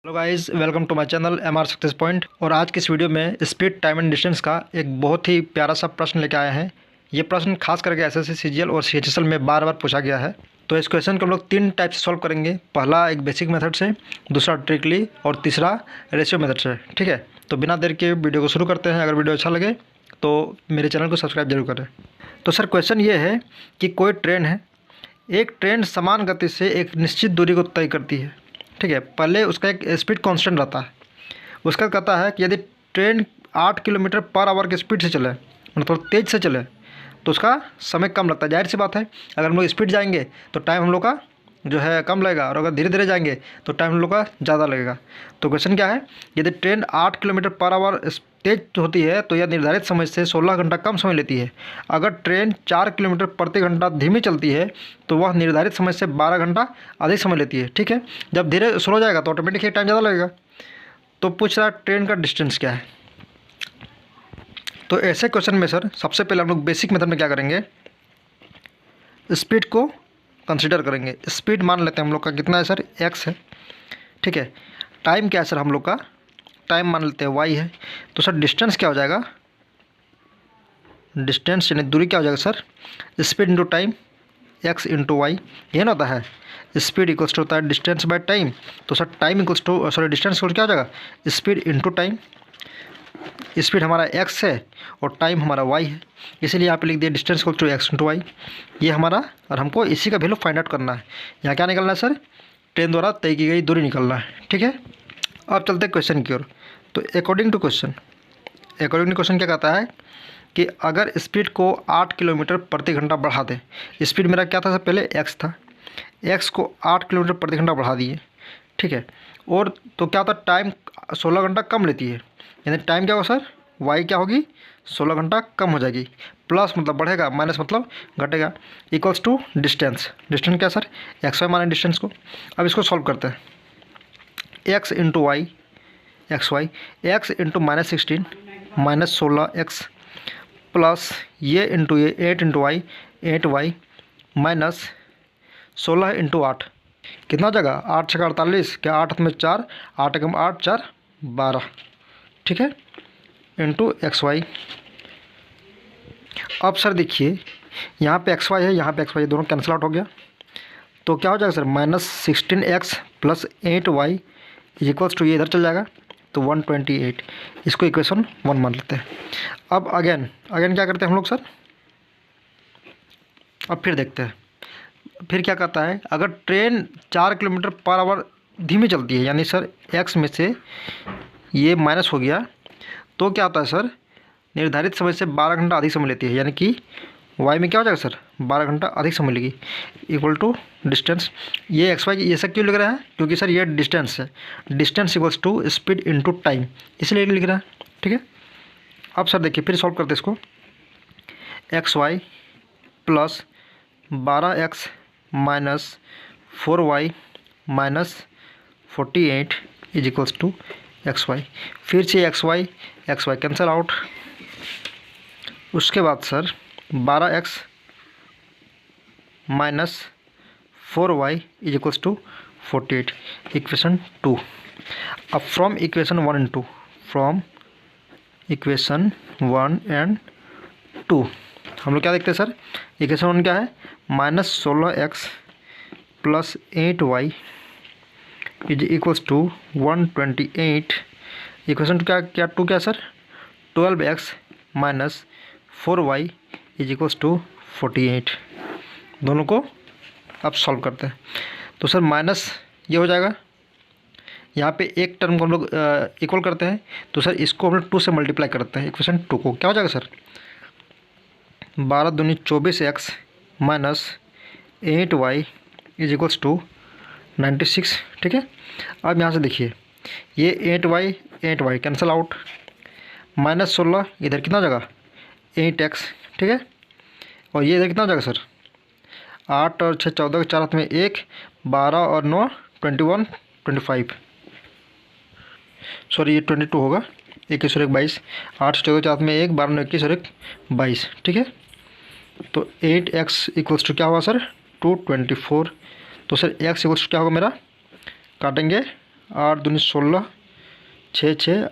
Hello guys, welcome to my channel MR success point. और आज की इस वीडियो में स्पीड टाइम एंड डिस्टेंस का एक बहुत ही प्यारा सा प्रश्न लेके आए हैं। ये प्रश्न खास करके एसएससी सीजीएल और सीएचएसएल में बार बार पूछा गया है। तो इस क्वेश्चन को हम लोग 3 टाइप से सॉल्व करेंगे। पहला एक बेसिक मेथड से, दूसरा ट्रिकली और तीसरा रेशियो मेथड से। ठीक है, तो बिना देर के वीडियो को शुरू करते हैं। अगर वीडियो अच्छा लगे तो मेरे चैनल को सब्सक्राइब जरूर करें। तो सर क्वेश्चन ये है कि कोई ट्रेन है, एक ट्रेन समान गति से एक निश्चित दूरी को तय करती है। ठीक है, पहले उसका एक स्पीड कांस्टेंट रहता है। उसका कहता है कि यदि ट्रेन 8 किलोमीटर पर आवर की स्पीड से चले, मतलब तेज़ से चले, तो उसका समय कम लगता है। जाहिर सी बात है, अगर हम लोग स्पीड जाएंगे तो टाइम हम लोग का जो है कम लगेगा, और अगर धीरे धीरे जाएंगे तो टाइम हम लोग का ज़्यादा लगेगा। तो क्वेश्चन क्या है, यदि ट्रेन 8 किलोमीटर पर आवर तेज होती है तो यह निर्धारित समय से 16 घंटा कम समय लेती है। अगर ट्रेन 4 किलोमीटर प्रति घंटा धीमी चलती है तो वह निर्धारित समय से 12 घंटा अधिक समय लेती है। ठीक है, जब धीरे स्लो जाएगा तो ऑटोमेटिक टाइम ज़्यादा लगेगा। तो पूछ रहा है ट्रेन का डिस्टेंस क्या है। तो ऐसे क्वेश्चन में सर सबसे पहले हम लोग बेसिक मेथड में क्या करेंगे, स्पीड को कंसिडर करेंगे। स्पीड मान लेते हैं हम लोग का कितना है सर, x है। ठीक है, टाइम क्या है सर हम लोग का, टाइम मान लेते हैं y है। तो सर डिस्टेंस क्या हो जाएगा, डिस्टेंस यानी दूरी क्या हो जाएगा sir, speed into time, x into y. ये ना होता है स्पीड इक्वल्स टू होता है डिस्टेंस बाय टाइम। तो sir time equals to distance equal क्या हो जाएगा, स्पीड इंटू टाइम। स्पीड हमारा x है और टाइम हमारा y है, इसीलिए यहाँ पे लिख दिया distance equal to x into y. ये हमारा, और हमको इसी का वैल्यू फाइंड आउट करना है। यहाँ क्या निकलना है सर, ट्रेन द्वारा तय की गई दूरी निकलना है। ठीक है, अब चलते हैं क्वेश्चन की ओर। तो अकॉर्डिंग टू क्वेश्चन क्या कहता है कि अगर स्पीड को 8 किलोमीटर प्रति घंटा बढ़ा दें। स्पीड मेरा क्या था सर, पहले x था, x को 8 किलोमीटर प्रति घंटा बढ़ा दिए। ठीक है, और तो क्या होता है, टाइम 16 घंटा कम लेती है। यानी टाइम क्या होगा सर, y क्या होगी, 16 घंटा कम हो जाएगी। प्लस मतलब बढ़ेगा, माइनस मतलब घटेगा, इक्वल्स टू डिस्टेंस। डिस्टेंस क्या सर, एक्स वाई माने डिस्टेंस को। अब इसको सॉल्व करते हैं, x into y, x y, x into -16 -16x plus ये इंटू ये 8 into Y, 8y minus 16 into 8 कितना हो जाएगा, 8 छः 48, क्या 8 में 4, 8 एकम 8 4 12। ठीक है, इंटू XY। अब सर देखिए यहाँ पे XY है, यहाँ पे XY है, दोनों कैंसिल आउट हो गया। तो क्या हो जाएगा sir, -16x plus 8y equals to ये इधर चल जाएगा तो 128। इसको इक्वेशन 1 मान लेते हैं। अब अगेन क्या करते हैं हम लोग सर, अब फिर देखते हैं फिर क्या कहता है। अगर ट्रेन 4 किलोमीटर पर आवर धीमी चलती है, यानी सर x में से ये माइनस हो गया, तो क्या होता है सर, निर्धारित समय से 12 घंटा अधिक समय लेती है। यानी कि y में क्या हो जाएगा सर, 12 घंटा अधिक समय लेगी, इक्वल टू डिस्टेंस। ये XY ये सब क्यों लिख रहा है, क्योंकि सर ये डिस्टेंस है। Distance equals to speed into time, इसलिए लिख रहा है। ठीक है, अब सर देखिए फिर सॉल्व करते हैं इसको। XY plus 12x minus 4y minus 48 is equals to XY। फिर से XY कैंसिल आउट। उसके बाद sir 12x minus 4y is equals to 48, equation 2। अब from equation 1 and 2, from equation 1 and 2 हम लोग क्या देखते हैं सर, इक्वेशन 1 क्या है, -16x plus 8y is equals to 128। Equation क्या 2 क्या sir, 12x minus 4y is equals to 48। दोनों को अब सॉल्व करते हैं। तो सर माइनस ये हो जाएगा, यहाँ पे एक टर्म को हम लोग इक्वल करते हैं, तो सर इसको हम लोग 2 से मल्टीप्लाई करते हैं। इक्वेशन 2 को क्या हो जाएगा सर, 12 दूनी 24x minus 8y is equals to 96। ठीक है, अब यहाँ से देखिए ये 8y कैंसिल आउट, -16 इधर कितना हो जाएगा 8x। ठीक है, और ये इधर कितना हो जाएगा सर, 8 और 6 14 के 4 हाथ में 1, 12 और 9 21 25, सॉरी ये 22 होगा, 21 और 1 22, 8 14 के 4 हाथ में 1, 12 9 21 और 1 22। ठीक है, तो 8x इक्वल्स टू क्या होगा सर, 224। तो सर x इक्वल्स टू क्या होगा मेरा, काटेंगे 8 दूनी 16, 6 6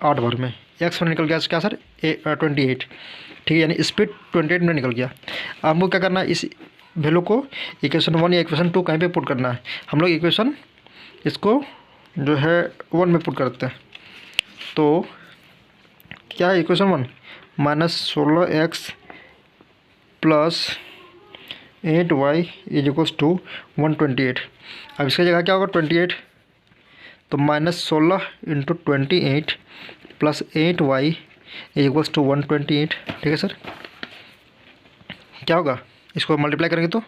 8 भर में एक्स में निकल गया क्या सर 28, ठीक है, यानी स्पीड 28 में निकल गया। अब हमको क्या करना है, इस वैल्यू को इक्वेशन 1 या इक्वेशन 2 कहीं पे पुट करना है। हम लोग इक्वेशन इसको जो है 1 में पुट करते हैं। तो क्या है equation 1, -16x plus 8y is equals to 128। अब इसकी जगह क्या होगा 28, तो -16 into 28 plus 8y is equals to 128, ठीक है सर। क्या होगा, इसको मल्टीप्लाई करेंगे तो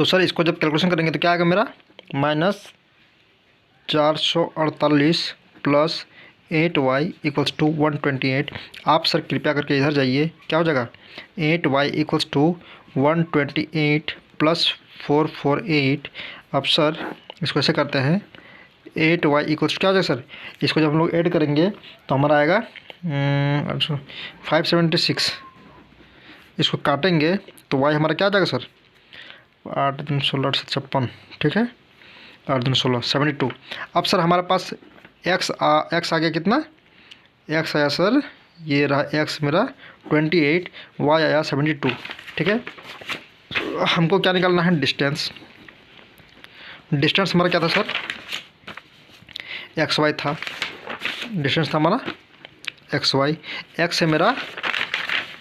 सर इसको जब कैलकुलेशन करेंगे तो क्या आएगा मेरा -448 प्लस 8y इक्वल्स टू 128। आप सर कृपया करके इधर जाइए, क्या हो जाएगा 8y इक्वल्स टू 128 प्लस 448। अब सर इसको ऐसे करते हैं 8y इक्वल्स क्या हो जाएगा सर, इसको जब हम लोग ऐड करेंगे तो हमारा आएगा 576। इसको काटेंगे तो y हमारा क्या आ जाएगा सर 8 दूनी 16 8 7 56, ठीक है, 8 दूनी 16 72। अब सर हमारे पास x आ गया कितना, x आया सर, ये रहा x मेरा 28, y आया 72, ठीक है। हमको क्या निकालना है, डिस्टेंस हमारा क्या था सर XY था, डिस्टेंस था हमारा XY। x है मेरा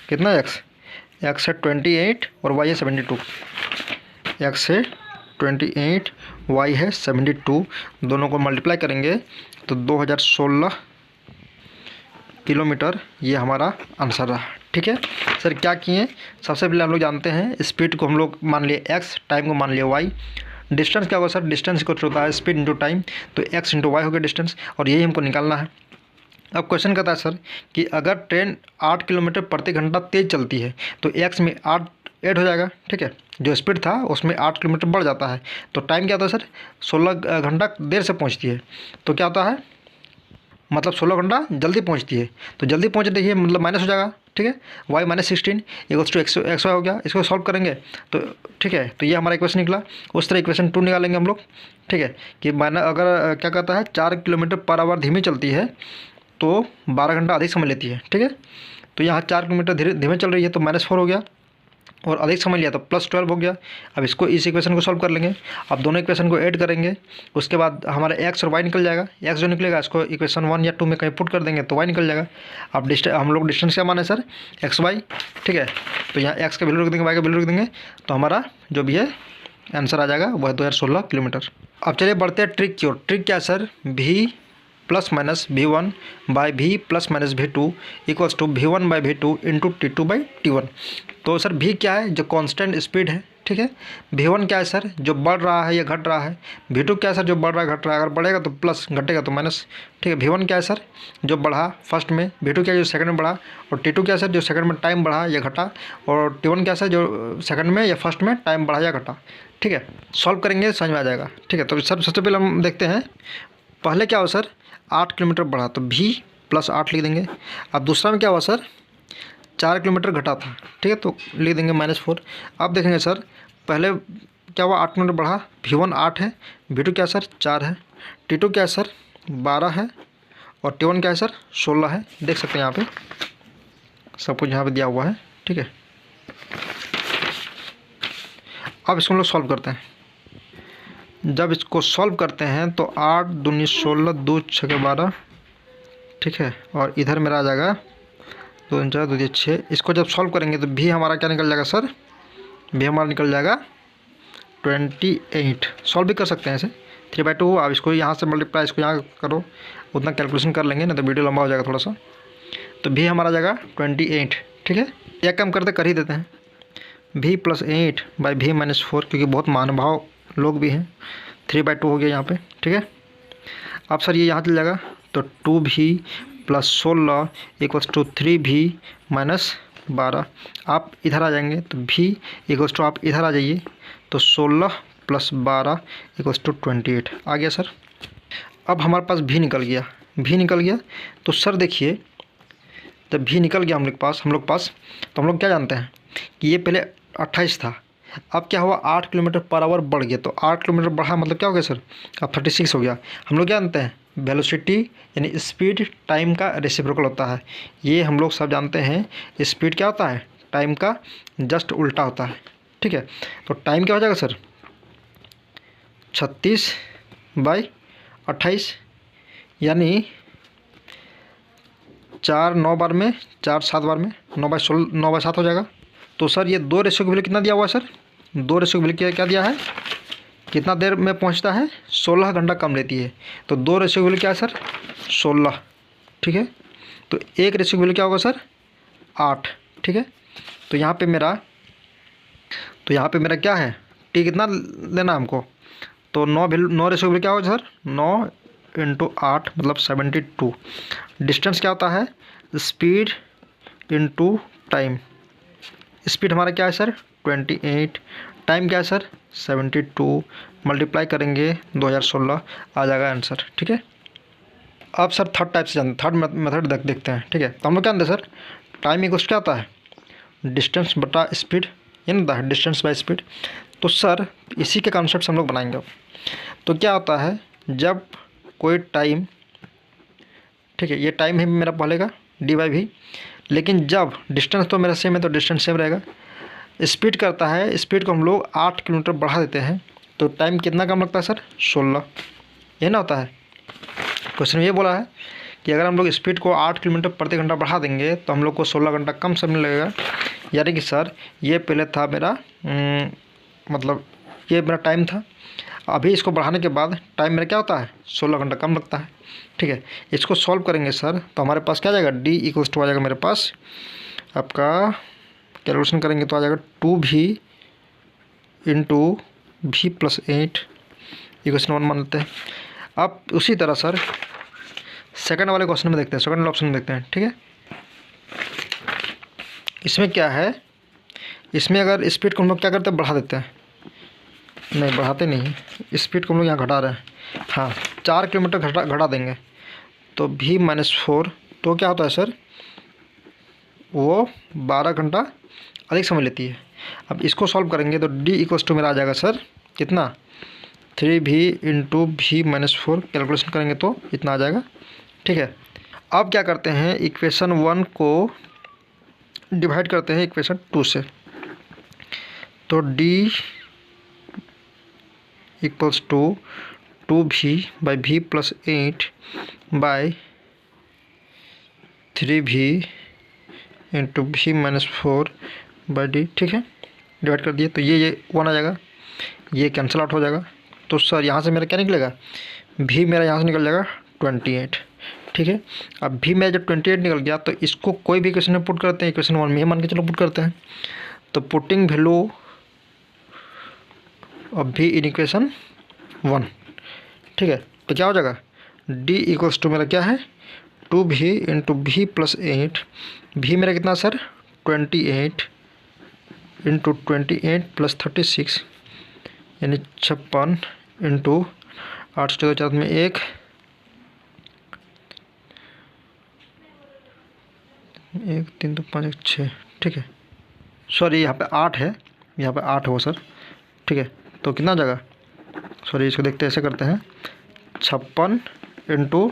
कितना x है 28 और y है 72, x है 28, y है 72, दोनों को मल्टीप्लाई करेंगे तो 2016 किलोमीटर ये हमारा आंसर रहा, ठीक है। सर क्या किए, सबसे पहले हम लोग जानते हैं स्पीड को हम लोग मान लिए x, टाइम को मान लिए y। डिस्टेंस क्या होगा सर, डिस्टेंस को होता है स्पीड इंटू टाइम, तो x इंटू वाई हो गया डिस्टेंस, और यही हमको निकालना है। अब क्वेश्चन कहता है सर कि अगर ट्रेन 8 किलोमीटर प्रति घंटा तेज़ चलती है तो x में 8 ऐड हो जाएगा, ठीक है, जो स्पीड था उसमें 8 किलोमीटर बढ़ जाता है, तो टाइम क्या होता है सर 16 घंटा देर से पहुंचती है, तो क्या होता है मतलब 16 घंटा जल्दी पहुंचती है, तो जल्दी पहुंच देखिए मतलब माइनस हो जाएगा, ठीक है, y -16 equals to x y हो गया। इसको सॉल्व करेंगे तो ठीक है, तो ये हमारा इक्वेशन निकला। उस तरह इक्वेशन 2 निकालेंगे हम लोग, ठीक है, कि अगर क्या कहता है 4 किलोमीटर पर आवर धीमी चलती है तो 12 घंटा अधिक समय लेती है, ठीक है, तो यहाँ 4 किलोमीटर धीमे चल रही है तो -4 हो गया, और अधिक समय लिया तो +12 हो गया। अब इसको इस इक्वेशन को सॉल्व कर लेंगे, अब दोनों इक्वेशन को ऐड करेंगे, उसके बाद हमारा x और y निकल जाएगा। x जो निकलेगा इसको इक्वेशन 1 या 2 में कहीं पुट कर देंगे तो y निकल जाएगा। अब हम लोग डिस्टेंस क्या माने सर xy, ठीक है, तो यहाँ x का वैल्यू रख देंगे, y का वैल्यू रख देंगे, तो हमारा जो भी है आंसर आ जाएगा वह 2016 किलोमीटर। अब चलिए बढ़ते हैं ट्रिक की ओर। ट्रिक क्या है sir, v ± v1 by v ± v2 equals to v1 by v2 into t2 by t1। तो सर v क्या है, जो कांस्टेंट स्पीड है, ठीक है, v1 क्या है सर, जो बढ़ रहा है या घट रहा है, v2 क्या है सर, जो बढ़ रहा है घट रहा है, अगर बढ़ेगा तो प्लस, घटेगा तो माइनस, ठीक है। v1 क्या है सर, जो बढ़ा फर्स्ट में, v2 क्या है जो सेकंड में बढ़ा, और t2 क्या है सर, जो सेकंड में टाइम बढ़ा या घटा, और t1 क्या है सर, जो सेकंड में या फर्स्ट में टाइम बढ़ा या घटा, ठीक है। सॉल्व करेंगे समझ में आ जाएगा, ठीक है। तो सर सबसे पहले हम देखते हैं, पहले क्या हो सर 8 किलोमीटर बढ़ा तो v + 8 लिख देंगे। अब दूसरा में क्या हुआ सर 4 किलोमीटर घटा था, ठीक है, तो लिख देंगे -4। अब देखेंगे सर पहले क्या हुआ 8 किलोमीटर बढ़ा, v1 8 है, v2 क्या सर 4 है, t2 क्या है सर 12 है, और t1 क्या है सर 16 है। देख सकते हैं यहाँ पे सब कुछ यहाँ पे दिया हुआ है, ठीक है। अब इसको हम लोग सॉल्व करते हैं। जब इसको सॉल्व करते हैं तो 8 दूनी 16 2 6 12, ठीक है, और इधर मेरा आ जाएगा 2 4 2 6। इसको जब सॉल्व करेंगे तो भी हमारा क्या निकल जाएगा सर, भी हमारा निकल जाएगा 28। सॉल्व भी कर सकते हैं ऐसे 3/2। अब इसको यहाँ से मल्टीप्लाई, इसको यहाँ करो, उतना कैलकुलेशन कर लेंगे ना तो वीडियो लंबा हो जाएगा थोड़ा सा। तो भी हमारा जाएगा 28, ठीक है। एक काम करते कर ही देते हैं, v + 8 बाई v - 4, क्योंकि बहुत महानुभाव लोग भी हैं। 3/2 हो गया यहाँ पे, ठीक है। अब सर ये यहाँ चल जाएगा तो 2v + 16 इक्वल्स टू 3v - 12। आप इधर आ जाएंगे तो v इक्वल्स टू, आप इधर आ जाइए तो 16 + 12 इक्वल्स टू 28 आ गया सर। अब हमारे पास v निकल गया, तो सर देखिए जब v निकल गया हम लोग पास, तो हम लोग क्या जानते हैं कि ये पहले 28 था, अब क्या हुआ, 8 किलोमीटर पर आवर बढ़ गया, तो 8 किलोमीटर बढ़ा मतलब क्या हो गया सर, अब 36 हो गया। हम लोग क्या जानते हैं, वेलोसिटी यानी स्पीड टाइम का रेसिप्रोकल होता है, ये हम लोग सब जानते हैं। स्पीड क्या होता है, टाइम का जस्ट उल्टा होता है, ठीक है। तो टाइम क्या हो जाएगा सर, 36/28, यानी 4 9 बार में, 4 7 बार में 9/16 9/7 हो जाएगा। तो सर ये 2 रेशियो की वैल्यू कितना दिया हुआ है सर, 2 रेशियो की वैल्यू क्या दिया है, कितना देर में पहुंचता है, 16 घंटा कम लेती है। तो 2 रेशियो की वैल्यू क्या है सर, 16, ठीक है। तो 1 रेशियो की वैल्यू क्या होगा सर, 8, ठीक है। तो यहाँ पे मेरा क्या है, टी कितना लेना है हमको, तो 9 रेशियो की वैल्यू क्या होगा सर, 9 × 8 मतलब 72। डिस्टेंस क्या होता है, स्पीड इनटू टाइम। स्पीड हमारा क्या है सर 28, टाइम क्या है सर 72, मल्टीप्लाई करेंगे 2016 आ जाएगा आंसर, ठीक है। अब सर थर्ड टाइप से जानते, थर्ड मेथड देखते हैं, ठीक है। तो हम लोग क्या जानते हैं सर, टाइम इक्वल्स क्या होता है, डिस्टेंस बटा स्पीड, ये ना है डिस्टेंस बाय स्पीड। तो सर इसी के कॉन्सेप्ट से हम लोग बनाएंगे। तो क्या होता है, जब कोई टाइम, ठीक है, ये टाइम है मेरा पहले का dy/v, लेकिन जब डिस्टेंस तो मेरा सेम है तो डिस्टेंस सेम रहेगा। स्पीड करता है, स्पीड को हम लोग 8 किलोमीटर बढ़ा देते हैं, तो टाइम कितना कम लगता है सर, 16, ये ना होता है। क्वेश्चन ये बोला है कि अगर हम लोग स्पीड को 8 किलोमीटर प्रति घंटा बढ़ा देंगे तो हम लोग को 16 घंटा कम समय लगेगा। यानी कि सर ये पहले था मेरा मतलब ये मेरा टाइम था, अभी इसको बढ़ाने के बाद टाइम मेरा क्या होता है, 16 घंटा कम लगता है, ठीक है। इसको सॉल्व करेंगे सर तो हमारे पास क्या आ जाएगा, डी इक्वल्स टू आ जाएगा मेरे पास, आपका कैलकुलेशन करेंगे तो आ जाएगा 2v × v+8 इक्वेशन 1 मान लेते हैं। अब उसी तरह सर सेकंड वाले क्वेश्चन में देखते हैं, सेकंड ऑप्शन में देखते हैं, ठीक है। इसमें क्या है, इसमें अगर स्पीड को हम लोग क्या करते हैं, बढ़ा देते हैं, नहीं बढ़ाते नहीं, स्पीड को हम लोग यहाँ घटा रहे हैं, हाँ 4 किलोमीटर घटा देंगे तो v-4, तो क्या होता है सर, वो 12 घंटा अधिक समय लेती है। अब इसको सॉल्व करेंगे तो d इक्वल्स टू मेरा आ जाएगा सर कितना, 3v × v-4, कैलकुलेशन करेंगे तो इतना आ जाएगा, ठीक है। अब क्या करते हैं, इक्वेशन 1 को डिवाइड करते हैं इक्वेशन 2 से, तो d equals to 2v/v+8 bye 3v × v-4/d, ठीक है। डिवाइड कर दिए तो ये 1 आ जाएगा, ये कैंसिल आउट हो जाएगा। तो सर यहाँ से मेरा क्या निकलेगा, v मेरा यहाँ से निकल जाएगा 28, ठीक है। अब v मेरा जब 28 निकल गया तो इसको कोई भी इक्वेशन में पुट करते हैं, इक्वेशन 1 में ही मान के चलो पुट करते हैं। तो putting value of v in equation 1, ठीक है। तो क्या हो जाएगा, d इक्वल्स टू मेरा क्या है, 2v × v+8, v मेरा कितना सर 28 × 28 + 36 यानी 56 × 8 से 4 में 1 3 2 5 1 6, ठीक है। सॉरी यहाँ पे 8 है, यहाँ पे 8 हो सर, ठीक है। तो कितना जगह, सॉरी इसको देखते ऐसे करते हैं, 56 ×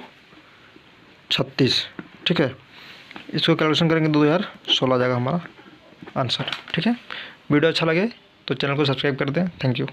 36, ठीक है। इसको कैलकुलेशन करेंगे 2016 जाएगा हमारा आंसर, ठीक है। वीडियो अच्छा लगे तो चैनल को सब्सक्राइब कर दें, थैंक यू।